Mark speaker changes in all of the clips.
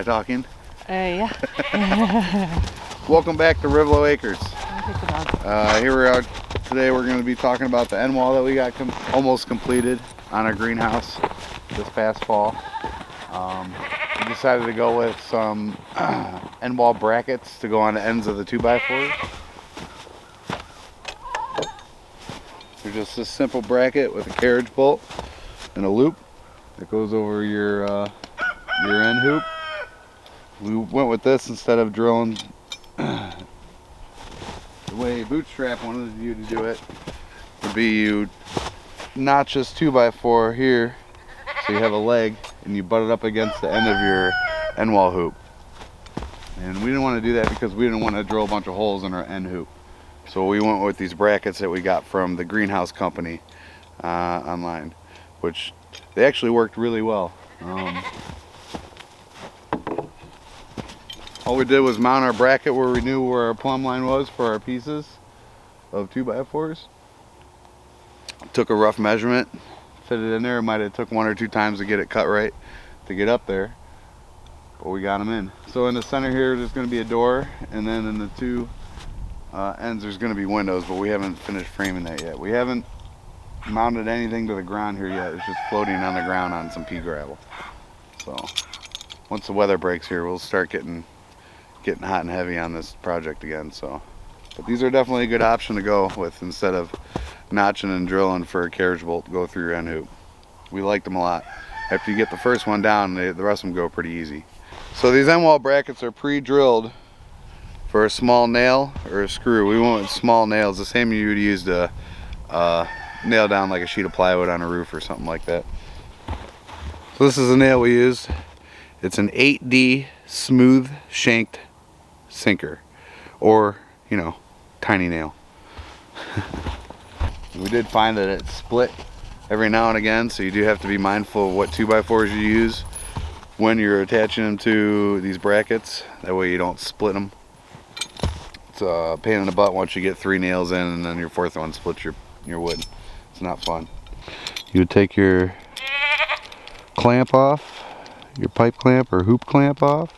Speaker 1: I talking?
Speaker 2: Yeah.
Speaker 1: Welcome back to RivLo Acres.
Speaker 2: I'll
Speaker 1: Here we are today. We're going to be talking about the end wall that we got almost completed on our greenhouse this past fall. We decided to go with some end wall brackets to go on the ends of the 2x4s. They're just a simple bracket with a carriage bolt and a loop that goes over your end hoop. We went with this instead of drilling the way Bootstrap wanted you to do it. Would be you notch this 2x4 here so you have a leg and you butt it up against the end of your end wall hoop. And we didn't want to do that because we didn't want to drill a bunch of holes in our end hoop. So we went with these brackets that we got from the greenhouse company online, which they actually worked really well. All we did was mount our bracket where we knew where our plumb line was for our pieces of 2x4s. Took a rough measurement, fit it in there. It might have took 1 or 2 times to get it cut right to get up there, but we got them in. So in the center here there's going to be a door, and then in the two ends there's going to be windows, but we haven't finished framing that yet. We haven't mounted anything to the ground here yet. It's just floating on the ground on some pea gravel. So once the weather breaks here, we'll start getting hot and heavy on this project again. So, but these are definitely a good option to go with instead of notching and drilling for a carriage bolt to go through your end hoop. We liked them a lot. After you get the first one down, the rest of them go pretty easy. So these end wall brackets are pre-drilled for a small nail or a screw. We went with small nails, the same you would use to nail down like a sheet of plywood on a roof or something like that. So this is the nail we used. It's an 8D smooth shanked sinker, or tiny nail. We did find that it split every now and again, so you do have to be mindful of what 2x4s you use when you're attaching them to these brackets. That way you don't split them. It's a pain in the butt once you get 3 nails in and then your 4th one splits your wood. It's not fun. You would take your clamp off, your pipe clamp or hoop clamp off.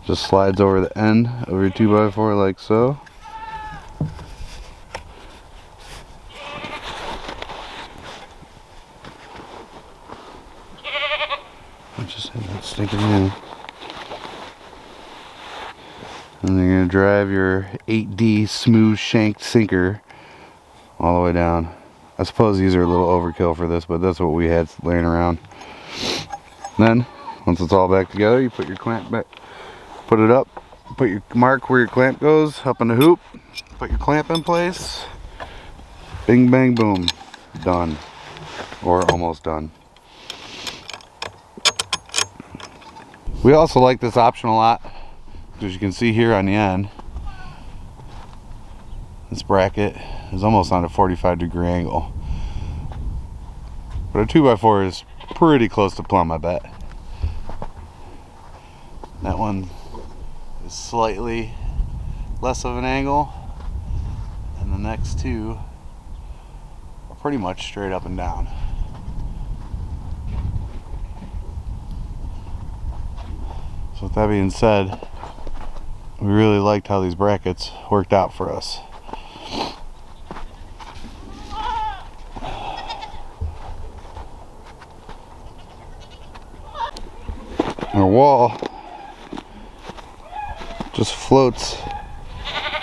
Speaker 1: Just slides over the end of your 2x4 like so. Just have that sticking in. And then you're going to drive your 8D smooth shanked sinker all the way down. I suppose these are a little overkill for this, but that's what we had laying around. Then, once it's all back together, you put your clamp back, put it up, put your mark where your clamp goes, up in the hoop, put your clamp in place, bing bang boom, done, or almost done. We also like this option a lot, as you can see here on the end, this bracket is almost on a 45-degree angle, but a 2x4 is pretty close to plumb, I bet. That one is slightly less of an angle, and the next two are pretty much straight up and down. So with that being said, we really liked how these brackets worked out for us. Our wall just floats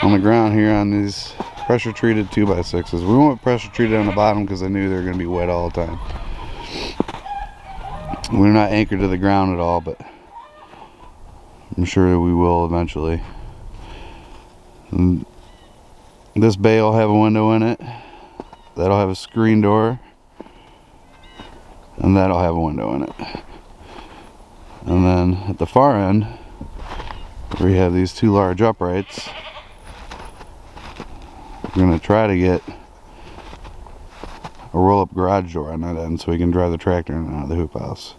Speaker 1: on the ground here on these pressure treated 2x6s. We went pressure treated on the bottom because I knew they were going to be wet all the time. We're not anchored to the ground at all, but I'm sure we will eventually. And this bay will have a window in it. That'll have a screen door. And that'll have a window in it. And then at the far end, we have these 2 large uprights. We're going to try to get a roll-up garage door on that end so we can drive the tractor in and out of the hoop house.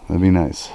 Speaker 1: That'd be nice.